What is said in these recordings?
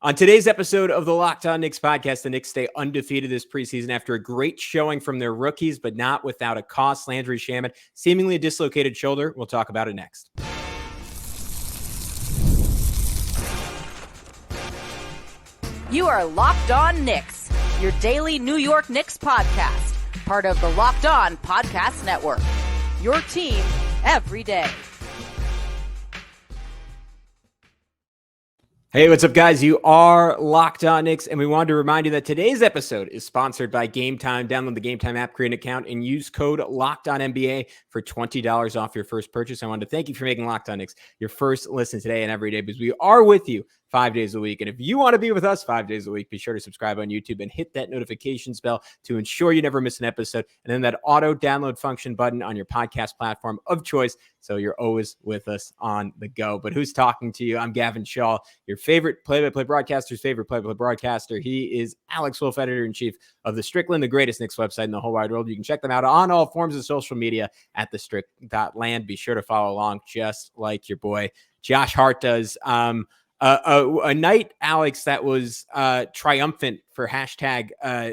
On today's episode of the Locked On Knicks podcast, the Knicks stay undefeated this preseason after a great showing from their rookies, but not without a cost. Landry Shamet, seemingly a dislocated shoulder. We'll talk about it next. You are Locked On Knicks, your daily New York Knicks podcast, part of the Locked On Podcast Network. Your team every day. Hey, what's up, guys? You are Locked On Knicks, and we wanted to remind you that today's episode is sponsored by Gametime. Download the Gametime app, create an account, and use code LOCKEDONNBA for $20 off your first purchase. I wanted to thank you for making Locked On Knicks your first listen today and every day, because we are with you 5 days a week. And if you want to be with us 5 days a week, be sure to subscribe on YouTube and hit that notifications bell to ensure you never miss an episode. And then that auto download function button on your podcast platform of choice, so you're always with us on the go. But who's talking to you? I'm Gavin Shaw, your favorite play-by-play broadcaster's favorite play-by-play broadcaster. He is Alex Wolf, editor-in-chief of The Strickland, the greatest Knicks website in the whole wide world. You can check them out on all forms of social media at thestrick.land. Be sure to follow along, just like your boy Josh Hart does. A night, Alex, that was triumphant for hashtag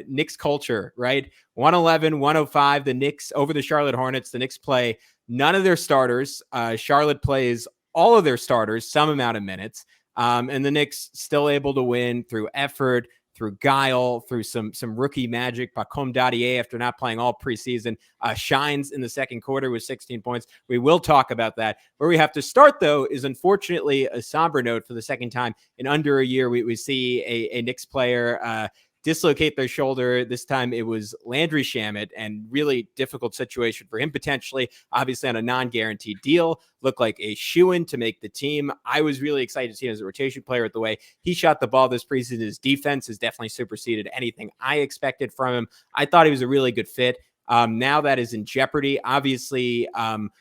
Knicks culture, right? 111-105, the Knicks over the Charlotte Hornets. The Knicks play none of their starters. Charlotte plays all of their starters, some amount of minutes. And the Knicks still able to win through effort, through guile, through some rookie magic. Pacome Dadiet, after not playing all preseason, shines in the second quarter with 16 points. We will talk about that. Where we have to start, though, is unfortunately a somber note. For the second time in under a year, we see a Knicks player dislocate their shoulder. This time it was Landry Shamet, and really difficult situation for him potentially, obviously on a non-guaranteed deal. Looked like a shoo-in to make the team. I was really excited to see him as a rotation player. At the way he shot the ball this preseason, his defense has definitely superseded anything I expected from him. I thought he was a really good fit. Now that is in jeopardy, obviously,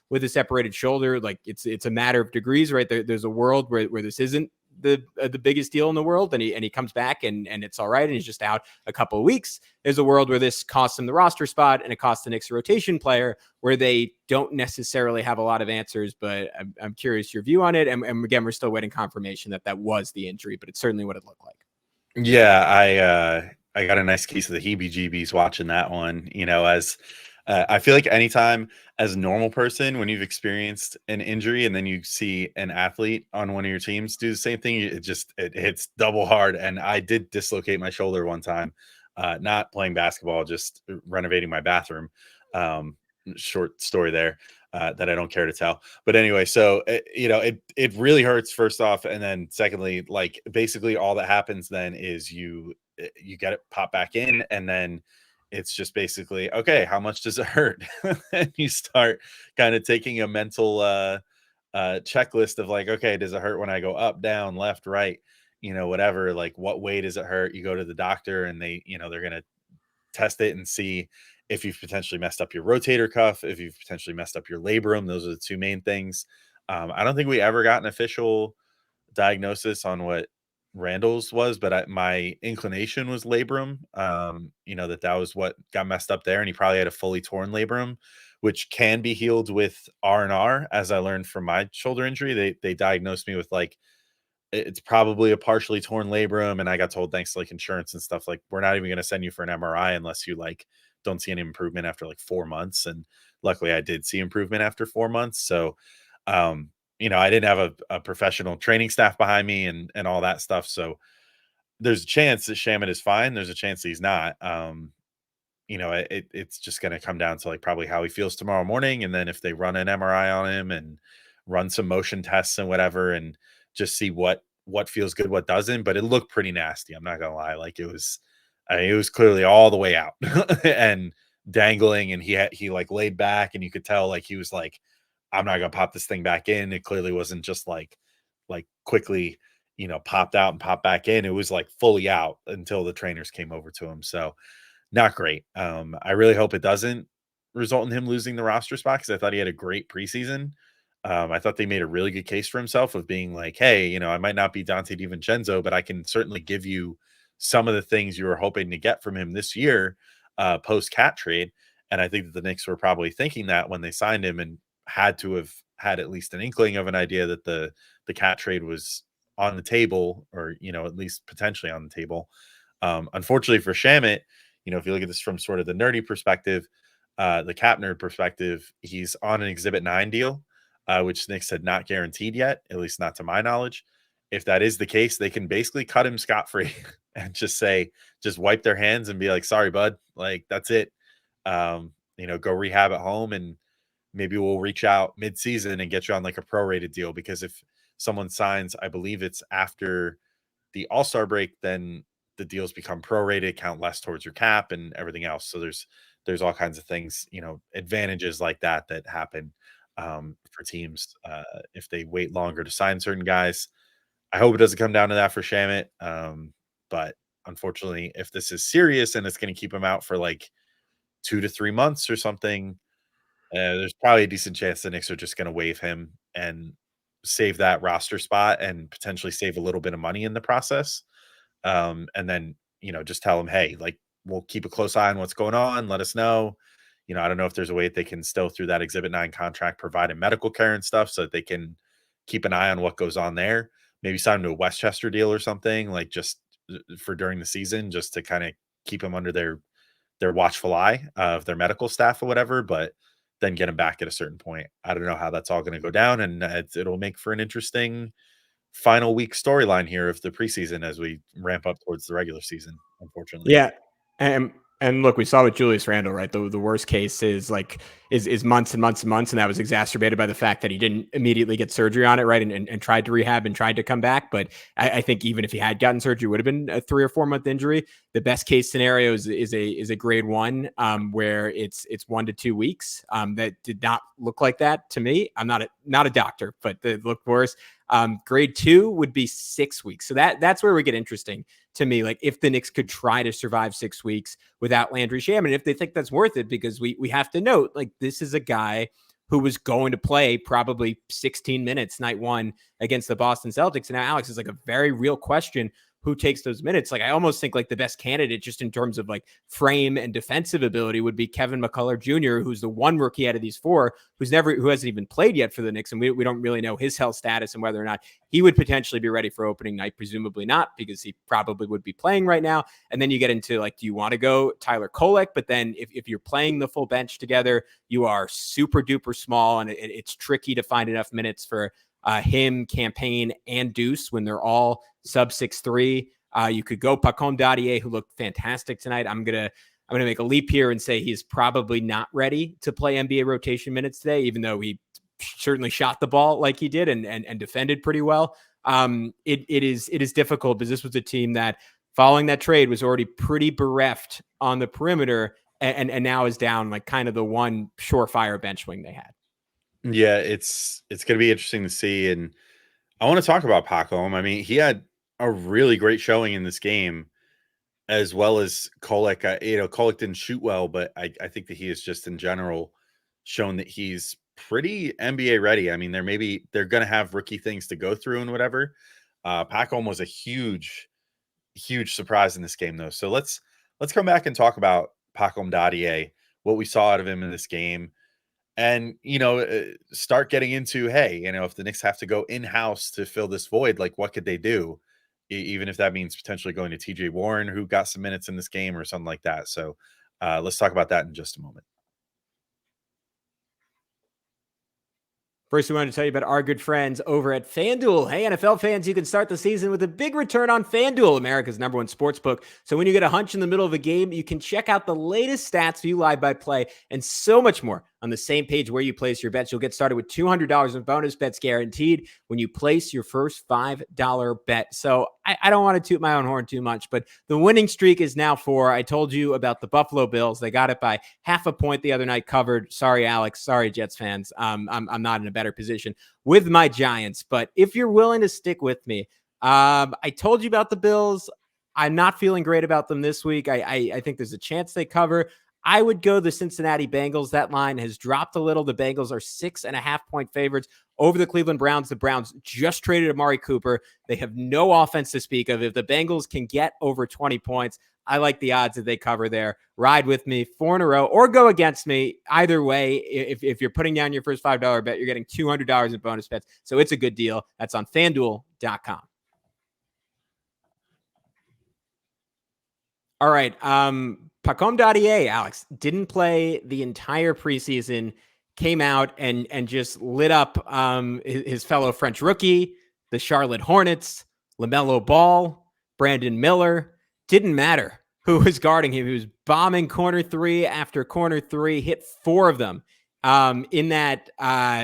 with a separated shoulder. Like it's a matter of degrees, right? There's a world where this isn't the biggest deal in the world, and he comes back and it's all right, and he's just out a couple of weeks. There's a world where this costs him the roster spot, and it costs the Knicks a rotation player, where they don't necessarily have a lot of answers. But I'm curious your view on it, and again, we're still waiting confirmation that was the injury, but it's certainly what it looked like. Yeah, I got a nice case of the heebie-jeebies watching that one. As I feel like anytime as a normal person, when you've experienced an injury and then you see an athlete on one of your teams do the same thing, it hits double hard. And I did dislocate my shoulder one time, not playing basketball, just renovating my bathroom. Short story there that I don't care to tell. But anyway, so it really hurts, first off, and then secondly, like basically all that happens then is you get it pop back in, and then it's just basically, okay, how much does it hurt? And you start kind of taking a mental checklist of like, okay, does it hurt when I go up, down, left, right, whatever, like what way does it hurt? You go to the doctor and they're going to test it and see if you've potentially messed up your rotator cuff, if you've potentially messed up your labrum. Those are the two main things. I don't think we ever got an official diagnosis on what Randall's was, but my inclination was labrum. That was what got messed up there, and he probably had a fully torn labrum, which can be healed with R&R. As I learned from my shoulder injury, they diagnosed me with like it's probably a partially torn labrum, and I got told, thanks to like insurance and stuff, like we're not even going to send you for an MRI unless you like don't see any improvement after like 4 months. And luckily, I did see improvement after 4 months. So I didn't have a professional training staff behind me and all that stuff. So there's a chance that Shamet is fine. There's a chance that he's not. It's just going to come down to like probably how he feels tomorrow morning. And then if they run an MRI on him and run some motion tests and whatever, and just see what feels good, what doesn't. But it looked pretty nasty. I'm not going to lie. Like it was clearly all the way out and dangling. And he like laid back, and you could tell like he was like, I'm not gonna pop this thing back in. It clearly wasn't just like quickly, popped out and popped back in. It was like fully out until the trainers came over to him. So not great. I really hope it doesn't result in him losing the roster spot, because I thought he had a great preseason. I thought they made a really good case for himself of being like, hey, I might not be Dante DiVincenzo, but I can certainly give you some of the things you were hoping to get from him this year, post cat trade. And I think that the Knicks were probably thinking that when they signed him, and had to have had at least an inkling of an idea that the cat trade was on the table, or, at least potentially on the table. Unfortunately for Shamet, if you look at this from sort of the nerdy perspective, the cap nerd perspective, he's on an Exhibit 9 deal, which Knicks had not guaranteed yet, at least not to my knowledge. If that is the case, they can basically cut him scot-free and just wipe their hands and be like, sorry, bud, like that's it. Go rehab at home, and maybe we'll reach out mid-season and get you on like a prorated deal, because if someone signs, I believe it's after the All-Star break, then the deals become prorated, count less towards your cap and everything else. So there's all kinds of things, advantages like that happen for teams if they wait longer to sign certain guys. I hope it doesn't come down to that for Shamet. But unfortunately, if this is serious and it's going to keep him out for like 2 to 3 months or something, there's probably a decent chance the Knicks are just going to waive him and save that roster spot and potentially save a little bit of money in the process. And then, just tell him, hey, like, we'll keep a close eye on what's going on. Let us know. I don't know if there's a way that they can still, through that Exhibit 9 contract, provide him medical care and stuff so that they can keep an eye on what goes on there. Maybe sign him to a Westchester deal or something, like just for during the season, just to kind of keep him under their watchful eye of their medical staff or whatever, but then get him back at a certain point. I don't know how that's all going to go down, and it'll make for an interesting final week storyline here of the preseason as we ramp up towards the regular season, unfortunately. Yeah. And look, we saw with Julius Randle, right? The worst case is months and months and months. And that was exacerbated by the fact that he didn't immediately get surgery on it, right? And tried to rehab and tried to come back. But I think even if he had gotten surgery, it would have been a 3 or 4 month injury. The best case scenario is a grade 1, where it's 1 to 2 weeks. That did not look like that to me. I'm not a doctor, but it looked worse. Grade 2 would be 6 weeks. So that's where we get interesting to me. Like, if the Knicks could try to survive 6 weeks without Landry Shamet, if they think that's worth it, because we have to note, like, this is a guy who was going to play probably 16 minutes night 1 against the Boston Celtics. And now, Alex, is like a very real question. Who takes those minutes? Like, I almost think like the best candidate just in terms of like frame and defensive ability would be Kevin McCullough Jr., who's the one rookie out of these 4 who hasn't even played yet for the Knicks. And we don't really know his health status and whether or not he would potentially be ready for opening night. Presumably not, because he probably would be playing right now. And then you get into like, do you want to go Tyler Kolek? But then if you're playing the full bench together, you are super duper small, and it's tricky to find enough minutes for him, Campaign, and Deuce when they're all sub 6'3". You could go Pacome Dadiet, who looked fantastic tonight. I'm gonna make a leap here and say he's probably not ready to play NBA rotation minutes today, even though he certainly shot the ball like he did and defended pretty well. It is difficult, because this was a team that, following that trade, was already pretty bereft on the perimeter, and now is down like kind of the one surefire bench wing they had. Yeah, it's going to be interesting to see. And I want to talk about Pacome. I mean, he had a really great showing in this game, as well as Kolek. Kolek didn't shoot well, but I think that he is just in general shown that he's pretty NBA ready. I mean, they're going to have rookie things to go through and whatever. Pacome was a huge surprise in this game, though. So let's come back and talk about Pacome Dadiet, what we saw out of him in this game. And, start getting into, hey, if the Knicks have to go in-house to fill this void, like, what could they do? Even if that means potentially going to TJ Warren, who got some minutes in this game, or something like that. So let's talk about that in just a moment. First, we wanted to tell you about our good friends over at FanDuel. Hey, NFL fans, you can start the season with a big return on FanDuel, America's #1 sportsbook. So when you get a hunch in the middle of a game, you can check out the latest stats, view live-by-play, and so much more on the same page where you place your bets. You'll get started with $200 in bonus bets guaranteed when you place your first $5 bet. So I don't want to toot my own horn too much, but the winning streak is now 4. I told you about the Buffalo Bills. They got it by half a point the other night, covered. Sorry, Alex. Sorry, Jets fans. I'm not in a better position with my Giants. But if you're willing to stick with me, I told you about the Bills. I'm not feeling great about them this week. I think there's a chance they cover. I would go the Cincinnati Bengals. That line has dropped a little. The Bengals are 6.5-point favorites over the Cleveland Browns. The Browns just traded Amari Cooper. They have no offense to speak of. If the Bengals can get over 20 points, I like the odds that they cover there. Ride with me 4 in a row, or go against me. Either way, if you're putting down your first $5 bet, you're getting $200 in bonus bets. So it's a good deal. That's on FanDuel.com. All right. Pacome Dadiet, Alex, didn't play the entire preseason, came out and just lit up his fellow French rookie, the Charlotte Hornets, LaMelo Ball, Brandon Miller. Didn't matter who was guarding him. He was bombing corner three after corner three, hit 4 of them. In that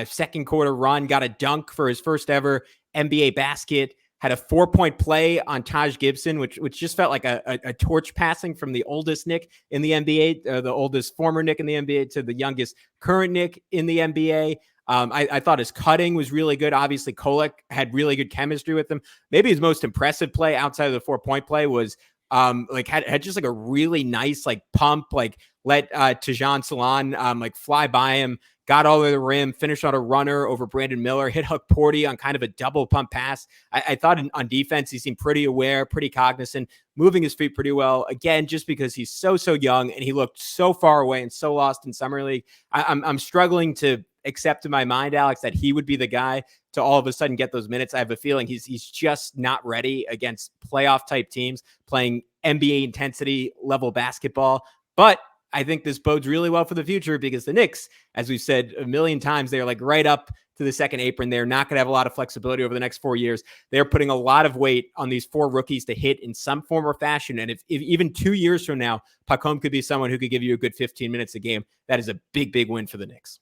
second quarter run, got a dunk for his first ever NBA basket. Had a 4-point play on Taj Gibson, which just felt like a torch passing from the oldest Knick in the NBA, the oldest former Knick in the NBA to the youngest current Knick in the NBA. I thought his cutting was really good. Obviously, Kolek had really good chemistry with him. Maybe his most impressive play outside of the 4-point play was had just like a really nice like pump, like let Tajan Salon like fly by him, got all the way to the rim, finished on a runner over Brandon Miller, hit Hukporti on kind of a double pump pass. I thought on defense, he seemed pretty aware, pretty cognizant, moving his feet pretty well. Again, just because he's so young and he looked so far away and so lost in summer league. I'm struggling to accept in my mind, Alex, that he would be the guy to all of a sudden get those minutes. I have a feeling he's just not ready against playoff type teams playing NBA intensity level basketball. But I think this bodes really well for the future because the Knicks, as we've said a million times, they're like right up to the second apron. They're not going to have a lot of flexibility over the next 4 years. They're putting a lot of weight on these 4 rookies to hit in some form or fashion. And if even 2 years from now, Pacome could be someone who could give you a good 15 minutes a game, that is a big win for the Knicks.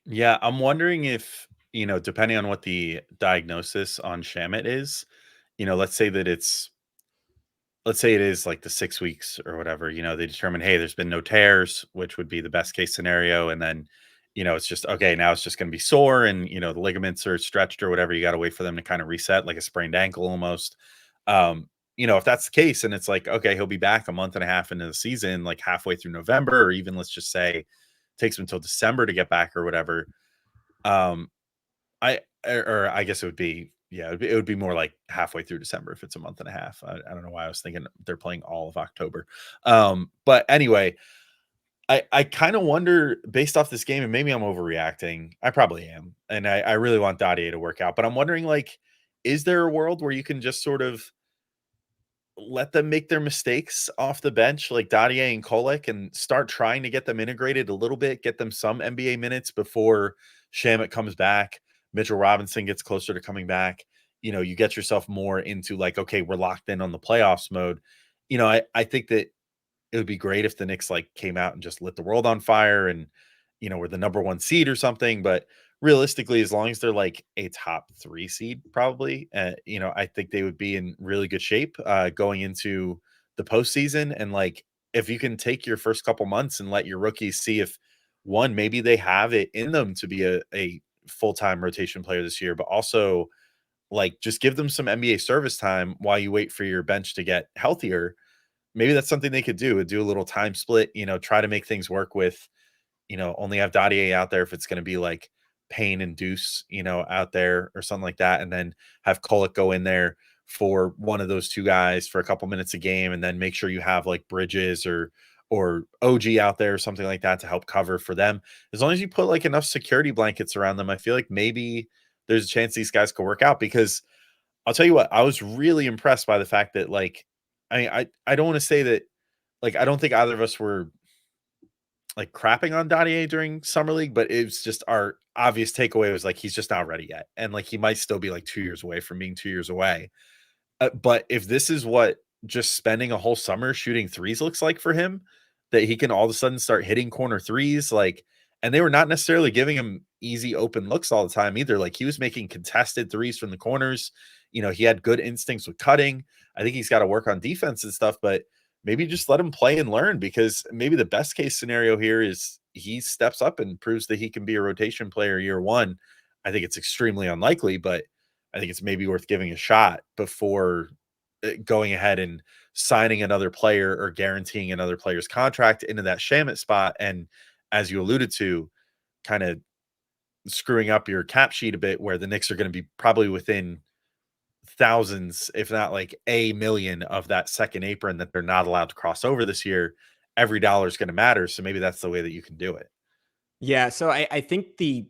Yeah, I'm wondering if, depending on what the diagnosis on Shamet is, let's say it is like the 6 weeks or whatever, they determine, hey, there's been no tears, which would be the best case scenario. And then, it's just, okay, now it's just going to be sore and, the ligaments are stretched or whatever. You got to wait for them to kind of reset, like a sprained ankle almost. If that's the case and it's like, okay, he'll be back a month and a half into the season, like halfway through November, or even let's just say takes him until December to get back or whatever. I guess it would be, it would be more like halfway through December if it's a month and a half. I don't know why I was thinking they're playing all of October. But anyway, I kind of wonder based off this game, and maybe I'm overreacting. I probably am. And I really want Dadier to work out, but I'm wondering, like, is there a world where you can just sort of let them make their mistakes off the bench, like Dadier and Kolek, and start trying to get them integrated a little bit, get them some NBA minutes before Shamet comes back, Mitchell Robinson gets closer to coming back. You get yourself more into like, okay, we're locked in on the playoffs mode. I think that it would be great if the Knicks like came out and just lit the world on fire and, we're the number 1 seed or something. But realistically, as long as they're like a top 3 seed, probably, I think they would be in really good shape going into the postseason. And like, if you can take your first couple months and let your rookies see if one, maybe they have it in them to be a full-time rotation player this year, but also like just give them some NBA service time while you wait for your bench to get healthier. Maybe that's something they could do a little time split, try to make things work with, only have Dadier out there if it's going to be like Payne and Deuce, out there or something like that. And then have Kolek go in there for one of those 2 guys for a couple minutes a game. And then make sure you have like Bridges or OG out there or something like that to help cover for them. As long as you put like enough security blankets around them, I feel like maybe there's a chance these guys could work out. Because I'll tell you what, I was really impressed by the fact that like, I don't want to say that, like, I don't think either of us were like crapping on Dadier during summer league, but it was just our obvious takeaway was like, he's just not ready yet. And like, he might still be like 2 years away from being 2 years away. But if this is what just spending a whole summer shooting threes looks like for him, that he can all of a sudden start hitting corner threes, like, and they were not necessarily giving him easy open looks all the time either. Like, he was making contested threes from the corners. He had good instincts with cutting. I think he's got to work on defense and stuff, but maybe just let him play and learn, because maybe the best case scenario here is he steps up and proves that he can be a rotation player year 1. I think it's extremely unlikely, but I think it's maybe worth giving a shot before going ahead and signing another player or guaranteeing another player's contract into that Shamet spot. And as you alluded to, kind of screwing up your cap sheet a bit, where the Knicks are going to be probably within thousands, if not like a million of that second apron that they're not allowed to cross over this year. Every dollar is going to matter. So maybe that's the way that you can do it. Yeah. So I think the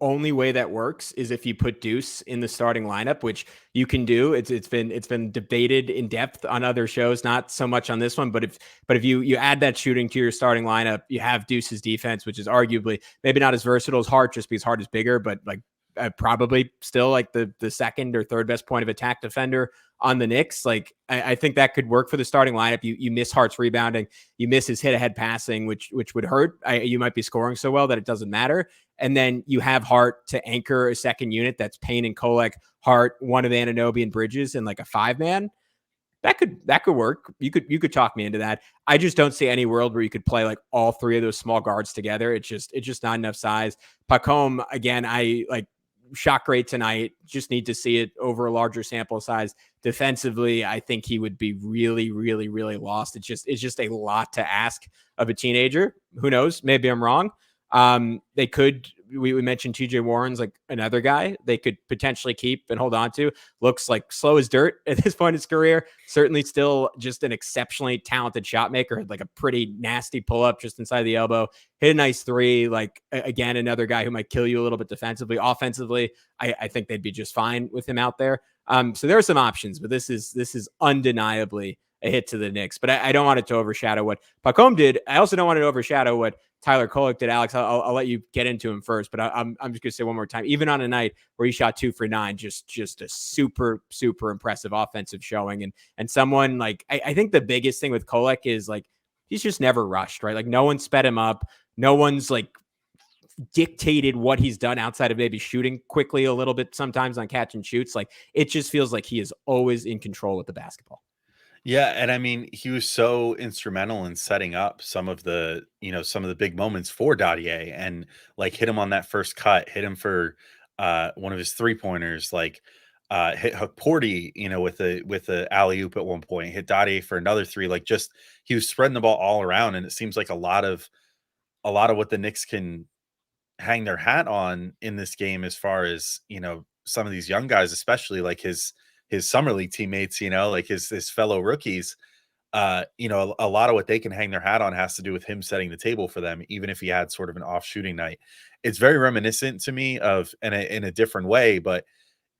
only way that works is if you put Deuce in the starting lineup, which you can do. It's been debated in depth on other shows, not so much on this one. But if you add that shooting to your starting lineup, you have Deuce's defense, which is arguably maybe not as versatile as Hart, just because Hart is bigger, but like probably still like the second or third best point of attack defender on the Knicks. Like I think that could work for the starting lineup. You miss Hart's rebounding, you miss his hit ahead passing, which would hurt. You might be scoring so well that it doesn't matter. And then you have Hart to anchor a second unit. That's Payne and Kolek, Hart, one of Anunoby and Bridges, and like a 5-man. That could work. You could talk me into that. I just don't see any world where you could play like all three of those small guards together. It's just not enough size. Pacome, again, I like shot great tonight. Just need to see it over a larger sample size. Defensively, I think he would be really, really, really lost. It's just a lot to ask of a teenager. Who knows? Maybe I'm wrong. They could, we mentioned TJ Warren's like another guy they could potentially keep and hold on to. Looks like slow as dirt at this point in his career. Certainly still just an exceptionally talented shot maker. Had like a pretty nasty pull up just inside the elbow. Hit a nice three. Like again, another guy who might kill you a little bit defensively. Offensively, I think they'd be just fine with him out there. So there are some options, but this is undeniably a hit to the Knicks. But I don't want it to overshadow what Pacome did. I also don't want it to overshadow what Tyler Kolek did. Alex, I'll let you get into him first, but I'm just gonna say one more time. Even on a night where he shot 2 for 9, just a super impressive offensive showing, and someone like I think the biggest thing with Kolek is like he's just never rushed, right? Like no one sped him up, no one's like dictated what he's done outside of maybe shooting quickly a little bit sometimes on catch and shoots. Like it just feels like he is always in control with the basketball. Yeah, and I mean, he was so instrumental in setting up some of the, some of the big moments for Dadiet, and like hit him on that first cut, hit him for one of his 3-pointers, like hit Hukporti, with the alley oop at one point, hit Dadiet for another 3. Like just he was spreading the ball all around, and it seems like a lot of what the Knicks can hang their hat on in this game, as far as some of these young guys, especially like his summer league teammates, like his fellow rookies, a lot of what they can hang their hat on has to do with him setting the table for them, even if he had sort of an off shooting night. It's very reminiscent to me of in a different way, but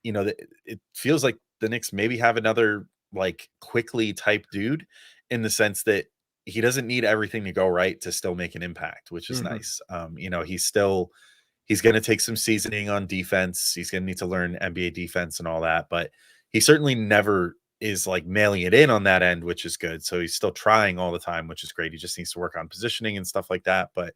it feels like the Knicks maybe have another like quickly type dude, in the sense that he doesn't need everything to go right to still make an impact, which is nice. He's going to take some seasoning on defense. He's going to need to learn NBA defense and all that, but he certainly never is like mailing it in on that end, which is good. So he's still trying all the time, which is great. He just needs to work on positioning and stuff like that. But,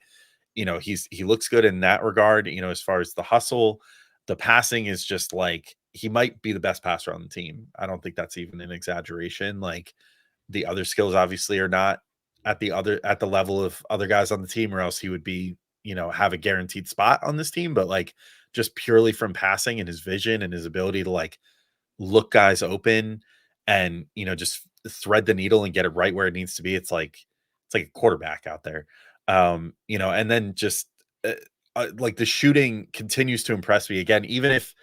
he looks good in that regard. As far as the hustle, the passing is just like, he might be the best passer on the team. I don't think that's even an exaggeration. Like the other skills obviously are not at the level of other guys on the team, or else he would be, have a guaranteed spot on this team. But like just purely from passing and his vision and his ability to like look guys open and just thread the needle and get it right where it needs to be, it's like a quarterback out there. And then just like the shooting continues to impress me again, even if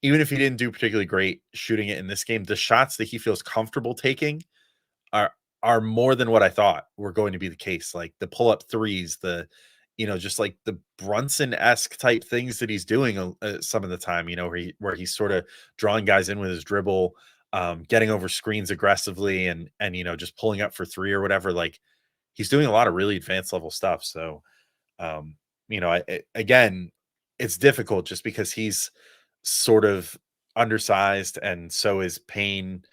he didn't do particularly great shooting it in this game. The shots that he feels comfortable taking are more than what I thought were going to be the case. Like the pull-up threes, just like the Brunson-esque type things that he's doing some of the time, where he's sort of drawing guys in with his dribble, getting over screens aggressively, and just pulling up for 3 or whatever. Like he's doing a lot of really advanced level stuff. So, again, it's difficult just because he's sort of undersized, and so is Payne,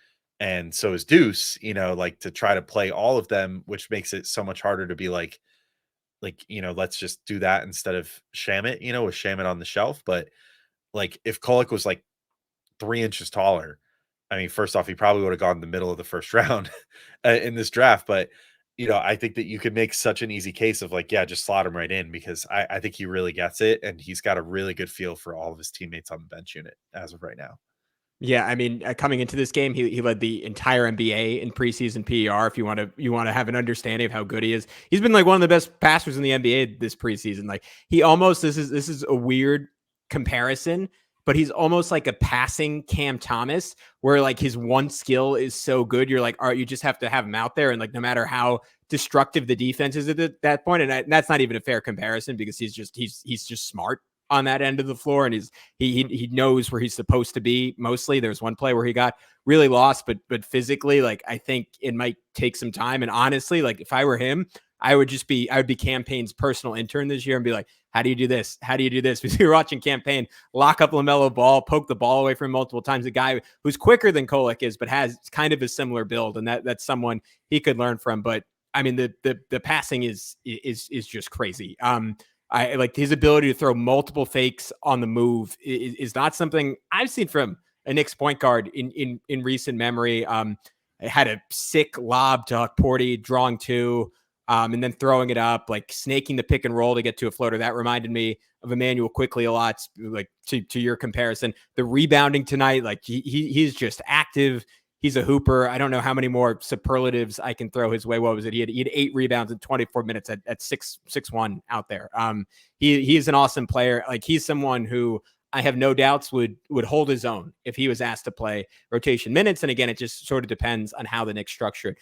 and so is Deuce, like to try to play all of them, which makes it so much harder to be like, let's just do that instead of Shamet, with Shamet on the shelf. But like if Kolek was like 3 inches taller, I mean, first off, he probably would have gone in the middle of the first round in this draft. But, I think that you could make such an easy case of like, yeah, just slot him right in, because I think he really gets it. And he's got a really good feel for all of his teammates on the bench unit as of right now. Yeah, I mean, coming into this game, he led the entire NBA in preseason PER. If you want to have an understanding of how good he is, he's been like one of the best passers in the NBA this preseason. Like he almost, this is a weird comparison, but he's almost like a passing Cam Thomas, where like his one skill is so good, you're like, all right, you just have to have him out there, and like no matter how destructive the defense is at that point, and that's not even a fair comparison, because he's just smart on that end of the floor, and he knows where he's supposed to be. Mostly, there's one play where he got really lost, but physically, like, I think it might take some time. And honestly, like, if I were him, I would be Campaign's personal intern this year and be like, how do you do this? How do you do this? Because you're watching Campaign lock up LaMelo Ball, poke the ball away from him multiple times. A guy who's quicker than Kolek is, but has kind of a similar build, and that's someone he could learn from. But I mean, the passing is just crazy. I like his ability to throw multiple fakes on the move is not something I've seen from a Knicks point guard in recent memory. It had a sick lob to Hukporti, drawing two, and then throwing it up, like snaking the pick and roll to get to a floater. That reminded me of Emmanuel Quickly a lot, like to your comparison. The rebounding tonight, like he's just active. He's a hooper. I don't know how many more superlatives I can throw his way. What was it? He had 8 rebounds in 24 minutes at 6'1" out there. He is an awesome player. Like, he's someone who I have no doubts would hold his own if he was asked to play rotation minutes. And again, it just sort of depends on how the Knicks structure it.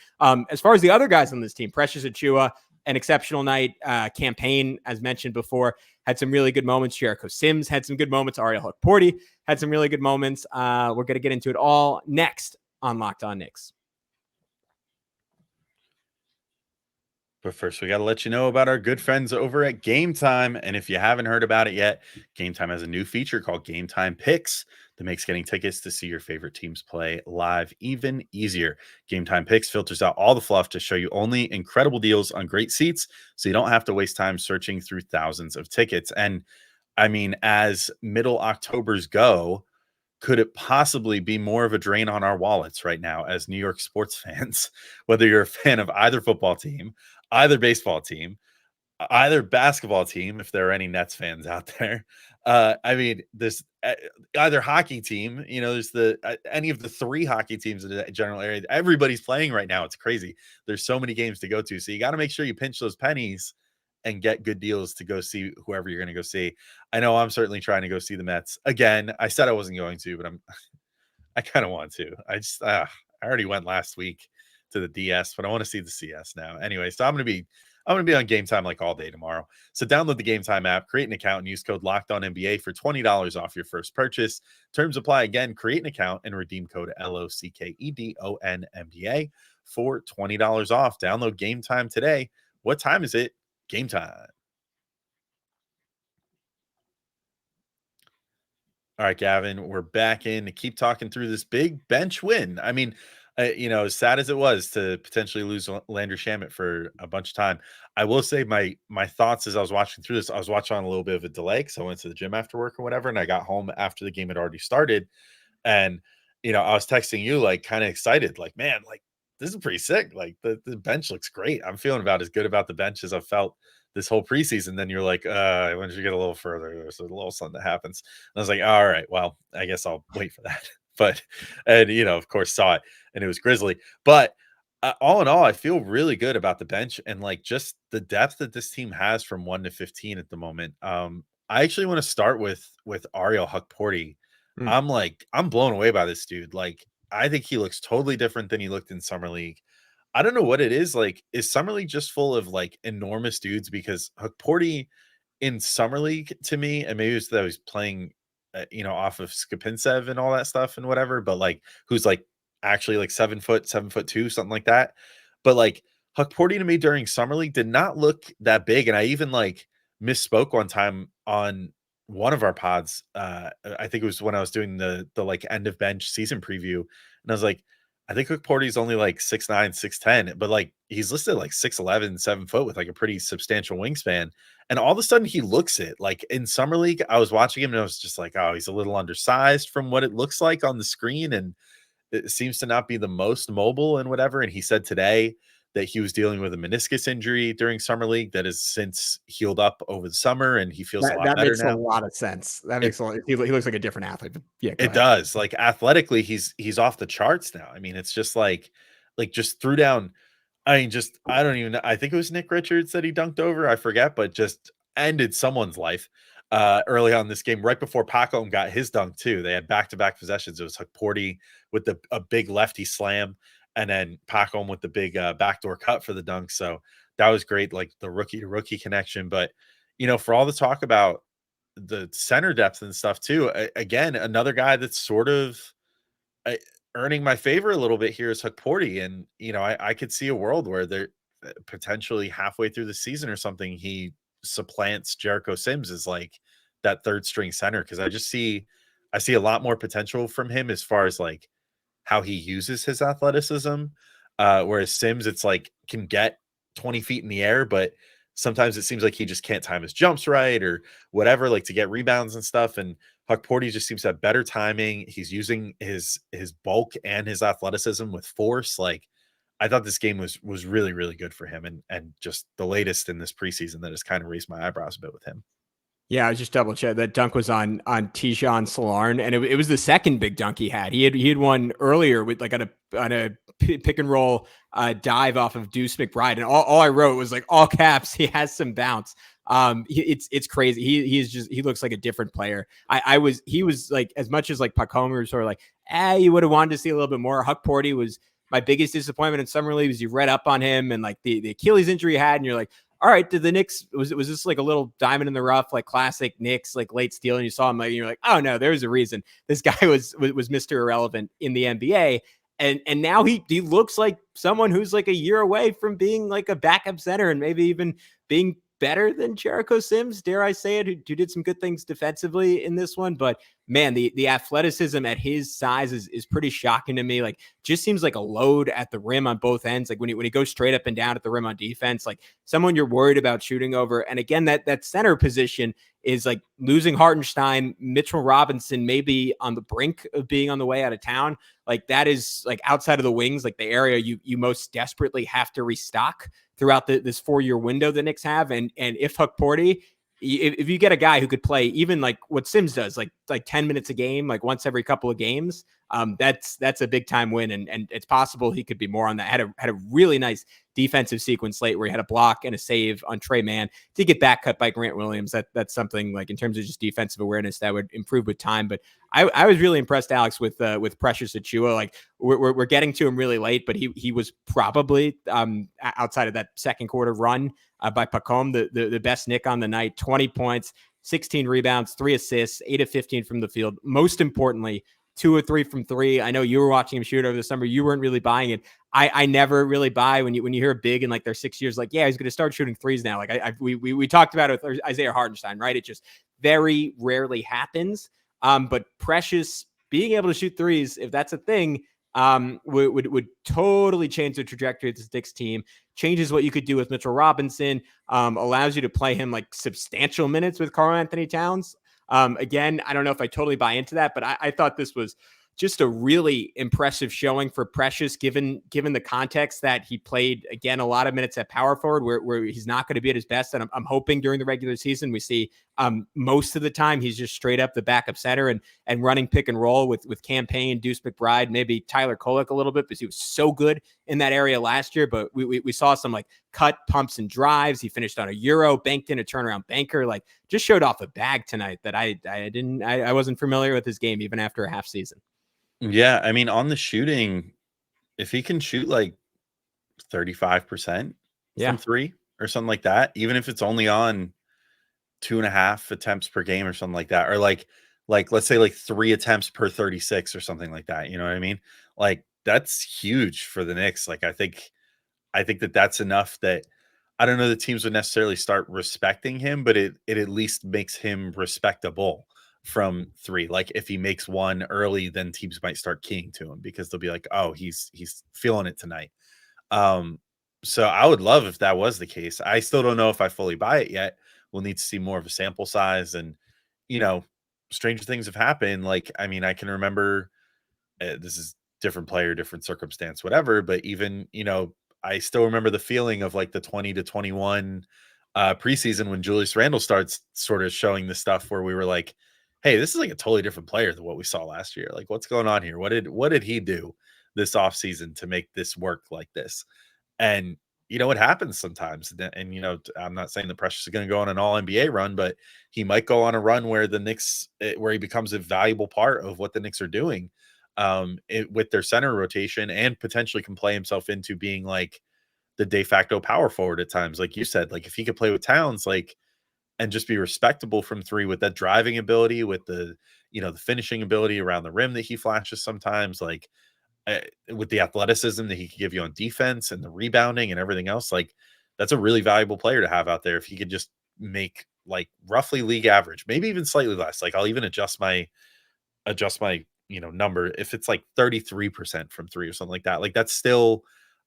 As far as the other guys on this team, Precious Achiuwa, an exceptional night. Campaign, as mentioned before, had some really good moments. Jericho Sims had some good moments. Ariel Hukporti had some really good moments. We're going to get into it all next on Locked On Knicks. But first, we got to let you know about our good friends over at Gametime. And if you haven't heard about it yet, Gametime has a new feature called Gametime Picks that makes getting tickets to see your favorite teams play live even easier. Gametime Picks filters out all the fluff to show you only incredible deals on great seats, so you don't have to waste time searching through thousands of tickets. And I mean, as middle Octobers go, could it possibly be more of a drain on our wallets right now as New York sports fans, whether you're a fan of either football team, either baseball team, either basketball team, if there are any Nets fans out there? I mean, this either hockey team, there's any of the 3 hockey teams in the general area. Everybody's playing right now. It's crazy. There's so many games to go to. So you got to make sure you pinch those pennies and get good deals to go see whoever you're going to go see. I know I'm certainly trying to go see the Mets again. I said I wasn't going to, but I kind of want to. I already went last week to the DS, but I want to see the CS now. Anyway, so I'm going to be on Gametime like all day tomorrow. So download the Gametime app, create an account, and use code LOCKEDONNBA for $20 off your first purchase. Terms apply. Again, create an account and redeem code LOCKEDONNBA for $20 off. Download Gametime today. What time is it? Game time. All right, Gavin, we're back in to keep talking through this big bench win. I mean, as sad as it was to potentially lose Landry Shamet for a bunch of time, I will say my thoughts as I was watching through this, I was watching on a little bit of a delay because I went to the gym after work or whatever, and I got home after the game had already started. And, I was texting you, like, kind of excited, like, man, like, this is pretty sick. Like, the bench looks great. I'm feeling about as good about the bench as I've felt this whole preseason. Then you're like, when did you get a little further? There's a little something that happens. And I was like, all right, well, I guess I'll wait for that. And of course saw it, and it was grisly. But all in all, I feel really good about the bench and like just the depth that this team has from 1 to 15 at the moment. I actually want to start with Ariel Hukporti. I'm blown away by this dude. Like, I think he looks totally different than he looked in summer league. I don't know what it is. Like, is summer league just full of like enormous dudes? Because Hukporti in summer league, to me, and maybe it's that I was playing, off of Skapintsev and all that stuff and whatever, but like, who's like actually like 7'2", something like that. But like, Hukporti to me during summer league did not look that big. And I even like misspoke one time on one of our pods. I think it was when I was doing the like end of bench season preview, and I was like, I think Hukporti's only like 6'9", 6'10", but like he's listed like 6'11", 7 foot with like a pretty substantial wingspan. And all of a sudden he looks it. Like in summer league, I was watching him and I was just like, oh, he's a little undersized from what it looks like on the screen, and it seems to not be the most mobile and whatever. And he said today that he was dealing with a meniscus injury during summer league that has since healed up over the summer, and he feels a lot better now. That makes a lot of sense. That makes he looks like a different athlete. But yeah, it does. Like athletically, he's off the charts now. I mean, it's just like just threw down. I mean, just I don't even know. I think it was Nick Richards that he dunked over. I forget, but just ended someone's life early on this game, right before Pacome got his dunk too. They had back-to-back possessions. It was Hukporti with a big lefty slam, and then Pacome with the big backdoor cut for the dunk. So that was great, like the rookie to rookie connection. But for all the talk about the center depth and stuff too. Again, another guy that's sort of uh, earning my favor a little bit here is Hukporti, and I could see a world where they're potentially halfway through the season or something, he supplants Jericho Sims as like that third string center, because I see a lot more potential from him as far as like how he uses his athleticism. Whereas Sims, it's like can get 20 feet in the air, but sometimes it seems like he just can't time his jumps right or whatever, like to get rebounds and stuff. And Hukporti just seems to have better timing. He's using his bulk and his athleticism with force. Like I thought this game was really, really good for him, and just the latest in this preseason that has kind of raised my eyebrows a bit with him. Yeah, I was just double check. That dunk was on Tijan Salarn, and it was the second big dunk he had. He had one earlier with like on a pick and roll dive off of Deuce McBride, and all I wrote was like all caps. He has some bounce. It's crazy. He looks like a different player. He was like, as much as like Pacome was sort of like, you would have wanted to see a little bit more. Hukporti was my biggest disappointment in summer league. You read up on him and like the Achilles injury he had, and you're like, all right, did the Knicks, was this like a little diamond in the rough, like classic Knicks, like late steal, and you saw him, like, you're like, oh no, there's a reason this guy was Mr. Irrelevant in the NBA. And now he looks like someone who's like a year away from being like a backup center and maybe even being better than Jericho Sims, dare I say it, who did some good things defensively in this one. But man, the athleticism at his size is pretty shocking to me. Like, just seems like a load at the rim on both ends. Like when he goes straight up and down at the rim on defense, like someone you're worried about shooting over. And again, that center position is like losing Hartenstein, Mitchell Robinson, maybe on the brink of being on the way out of town. Like that is like outside of the wings, like the area you most desperately have to restock throughout this 4-year window the Knicks have. And if Hukporti, if you get a guy who could play even like what Sims does, like 10 minutes a game, like once every couple of games, that's a big time win. And it's possible he could be more on that. Had a really nice defensive sequence late where he had a block and a save on Trey Mann. Did get back cut by Grant Williams. That's something like in terms of just defensive awareness that would improve with time. But I was really impressed, Alex, with Precious Achiuwa. Like we're getting to him really late, but he was probably outside of that second quarter run by Pacome, the best Knick on the night. 20 points, 16 rebounds, 3 assists, 8 of 15 from the field. Most importantly, 2 or 3 from 3. I know you were watching him shoot over the summer. You weren't really buying it. I never really buy when you hear big in like their 6 years, like, yeah, he's going to start shooting threes now. Like we talked about it with Isaiah Hartenstein, right? It just very rarely happens. But Precious being able to shoot threes, if that's a thing, would totally change the trajectory of this Knicks team. Changes what you could do with Mitchell Robinson, allows you to play him like substantial minutes with Karl Anthony Towns. Again, I don't know if I totally buy into that, but I thought this was just a really impressive showing for Precious, given the context that he played, again, a lot of minutes at power forward where he's not going to be at his best. And I'm hoping during the regular season we see most of the time he's just straight up the backup center and running pick and roll with Campaign, Deuce McBride, maybe Tyler Kolek a little bit because he was so good in that area last year. But we saw some like cut pumps and drives. He finished on a Euro, banked in a turnaround banker, like just showed off a bag tonight that I wasn't familiar with his game even after a half season. Yeah, I mean, on the shooting, if he can shoot like 35% from 3 or something like that, even if it's only on 2.5 attempts per game or something like that, or like let's say like 3 attempts per 36 or something like that, you know what I mean? Like that's huge for the Knicks. Like I think that's enough that I don't know the teams would necessarily start respecting him, but it at least makes him respectable from 3. Like if he makes one early, then teams might start keying to him because they'll be like, oh, he's feeling it tonight. So I would love if that was the case. I still don't know if I fully buy it yet. We'll need to see more of a sample size, and stranger things have happened. Like, I mean, I can remember this is different player, different circumstance, whatever, but even, I still remember the feeling of like the 20 to 21 preseason when Julius Randle starts sort of showing the stuff where we were like, hey, this is like a totally different player than what we saw last year. Like, what's going on here? What did he do this offseason to make this work like this? And it happens sometimes. And I'm not saying the Precious is going to go on an all NBA run, but he might go on a run where the Knicks, where he becomes a valuable part of what the Knicks are doing with their center rotation, and potentially can play himself into being like the de facto power forward at times. Like you said, like if he could play with Towns, like, and just be respectable from three with that driving ability, with the, the finishing ability around the rim that he flashes sometimes, like with the athleticism that he could give you on defense and the rebounding and everything else. Like, that's a really valuable player to have out there if he could just make like roughly league average, maybe even slightly less. Like, I'll even adjust my number if it's like 33% from three or something like that. Like, that's still,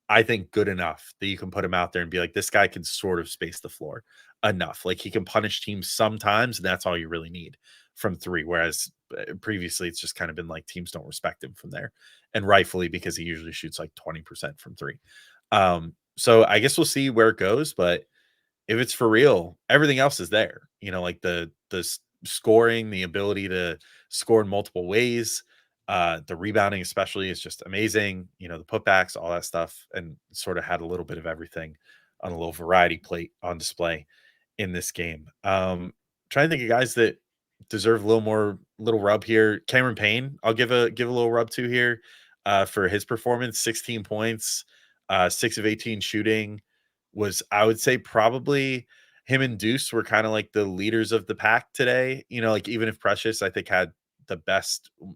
I think, good enough that you can put him out there and be like, this guy can sort of space the floor enough. Like, he can punish teams sometimes, and that's all you really need from three. Whereas previously it's just kind of been like teams don't respect him from there, and rightfully, because he usually shoots like 20% from three. So I guess we'll see where it goes, but if it's for real, everything else is there. Like the scoring, the ability to score in multiple ways, the rebounding especially is just amazing. The putbacks, all that stuff, and sort of had a little bit of everything on a little variety plate on display in this game. Trying to think of guys that deserve a little rub here. Cameron Payne, I'll give a little rub to here for his performance. 16 points, 6 of 18 shooting. Was, I would say, probably him and Deuce were kind of like the leaders of the pack today. Like, even if Precious, I think, had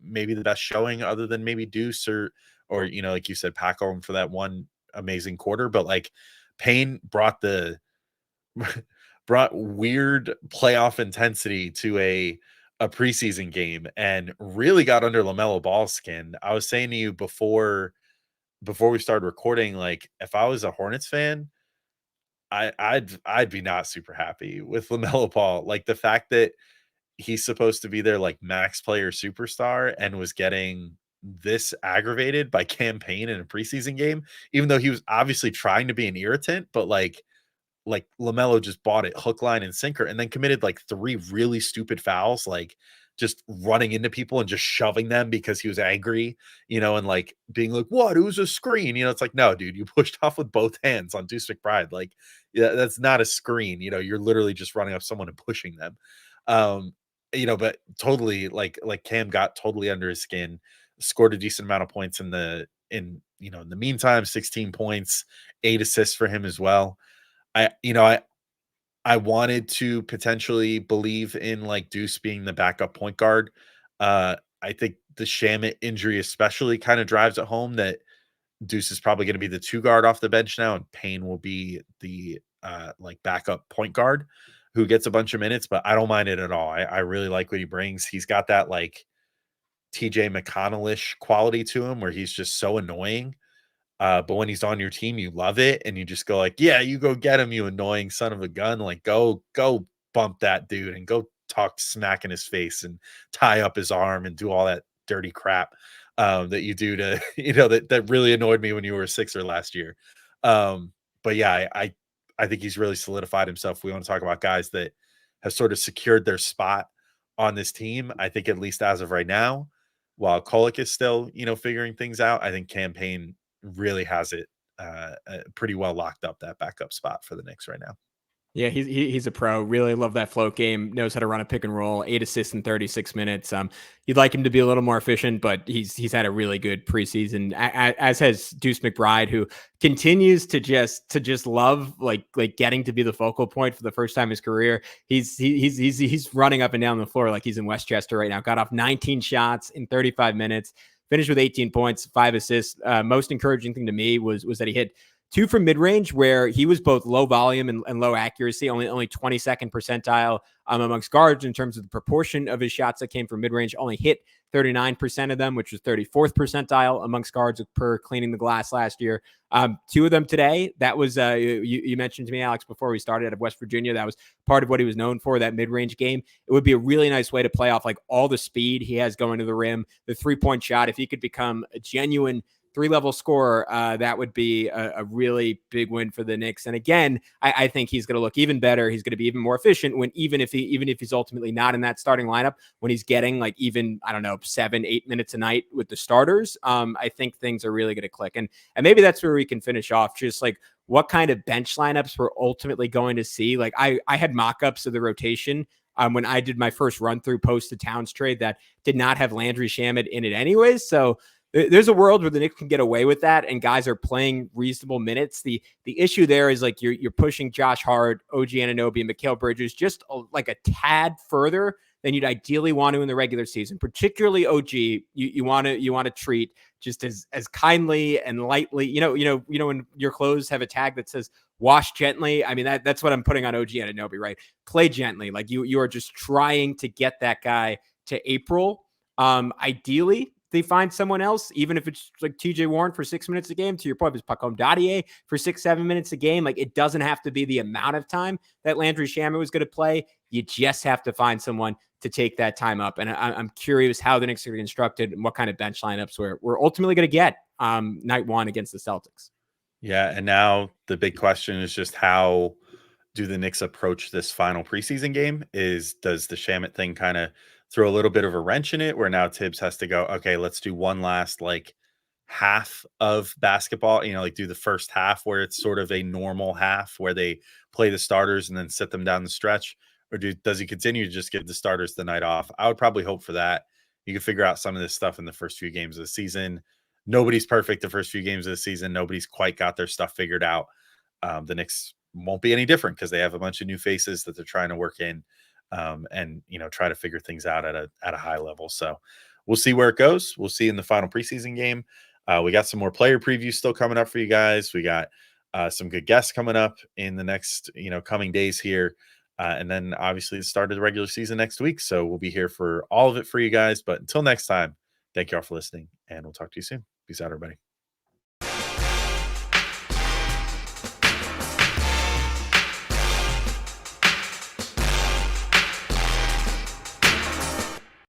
maybe the best showing other than maybe Deuce or like you said, Pacome for that one amazing quarter. But like, Payne brought weird playoff intensity to a preseason game and really got under LaMelo Ball's skin. I was saying to you before we started recording, like, if I was a Hornets fan, I'd be not super happy with LaMelo Ball. Like, the fact that he's supposed to be their like max player superstar and was getting this aggravated by campaign in a preseason game, even though he was obviously trying to be an irritant, but like LaMelo just bought it hook, line, and sinker, and then committed like 3 really stupid fouls, like just running into people and just shoving them because he was angry, and like being like, what? It was a screen. It's like, no, dude, you pushed off with both hands on Deuce McBride. Like, yeah, that's not a screen. You're literally just running up someone and pushing them. But totally like Cam got totally under his skin, scored a decent amount of points in the meantime, 16 points, 8 assists for him as well. I wanted to potentially believe in like Deuce being the backup point guard. I think the Shamet injury especially kind of drives it home that Deuce is probably going to be the 2 guard off the bench now, and Payne will be the like backup point guard who gets a bunch of minutes. But I don't mind it at all. I really like what he brings. He's got that like TJ McConnell-ish quality to him where he's just so annoying. But when he's on your team, you love it, and you just go like, yeah, you go get him, you annoying son of a gun. Like, go bump that dude and go talk smack in his face and tie up his arm and do all that dirty crap that you do to, that really annoyed me when you were a Sixer last year. But yeah, I think he's really solidified himself. We want to talk about guys that have sort of secured their spot on this team. I think at least as of right now, while Kolek is still, figuring things out, I think Cam Payne really has it pretty well locked up, that backup spot for the Knicks right now. Yeah, he's a pro. Really love that float game. Knows how to run a pick and roll. 8 assists in 36 minutes. You'd like him to be a little more efficient, but he's had a really good preseason. As has Deuce McBride, who continues to just love like getting to be the focal point for the first time in his career. He's running up and down the floor like he's in Westchester right now. Got off 19 shots in 35 minutes. Finished with 18 points, 5 assists. Most encouraging thing to me was that he hit 2 from mid-range, where he was both low volume and low accuracy, only 22nd percentile amongst guards in terms of the proportion of his shots that came from mid-range. Only hit 39% of them, which was 34th percentile amongst guards per cleaning the glass last year. 2 of them today. That was, you mentioned to me, Alex, before we started, out of West Virginia. That was part of what he was known for, that mid-range game. It would be a really nice way to play off like all the speed he has going to the rim, the 3-point shot. If he could become a genuine 3-level scorer, that would be a really big win for the Knicks. And again, I think he's going to look even better. He's going to be even more efficient even if he's ultimately not in that starting lineup, when he's getting like even, 7-8 minutes a night with the starters. I think things are really going to click. And maybe that's where we can finish off, just like what kind of bench lineups we're ultimately going to see. Like I had mock-ups of the rotation when I did my first run through post the Towns trade that did not have Landry Shamet in it anyways. So There's a world where the Knicks can get away with that, and guys are playing reasonable minutes. The issue there is like you're pushing Josh Hart, OG Anunoby, and Mikal Bridges just like a tad further than you'd ideally want to in the regular season. Particularly OG, you want to treat just as kindly and lightly. You know when your clothes have a tag that says "wash gently." I mean that's what I'm putting on OG Anunoby, right? Play gently, like you are just trying to get that guy to April. Ideally, they find someone else, even if it's like TJ Warren for 6 minutes a game. To your point, it's Pacome Dadiet for 6-7 minutes a game. Like it doesn't have to be the amount of time that Landry Shamet was going to play. You just have to find someone to take that time up. And I'm curious how the Knicks are constructed and what kind of bench lineups we're ultimately going to get night one against the Celtics. Yeah, and now the big question is just how do the Knicks approach this final preseason game? Does the Shamet thing kind of throw a little bit of a wrench in it where now Tibbs has to go, okay, let's do one last like half of basketball, like do the first half where it's sort of a normal half where they play the starters and then sit them down the stretch? Or does he continue to just give the starters the night off? I would probably hope for that. You can figure out some of this stuff in the first few games of the season. Nobody's perfect the first few games of the season. Nobody's quite got their stuff figured out. The Knicks won't be any different because they have a bunch of new faces that they're trying to work in and try to figure things out at a high level. So we'll see where it goes. We'll see in the final preseason game. We got some more player previews still coming up for you guys. We got some good guests coming up in the next coming days here. And then obviously the start of the regular season next week. So we'll be here for all of it for you guys. But until next time, thank you all for listening, and we'll talk to you soon. Peace out, everybody.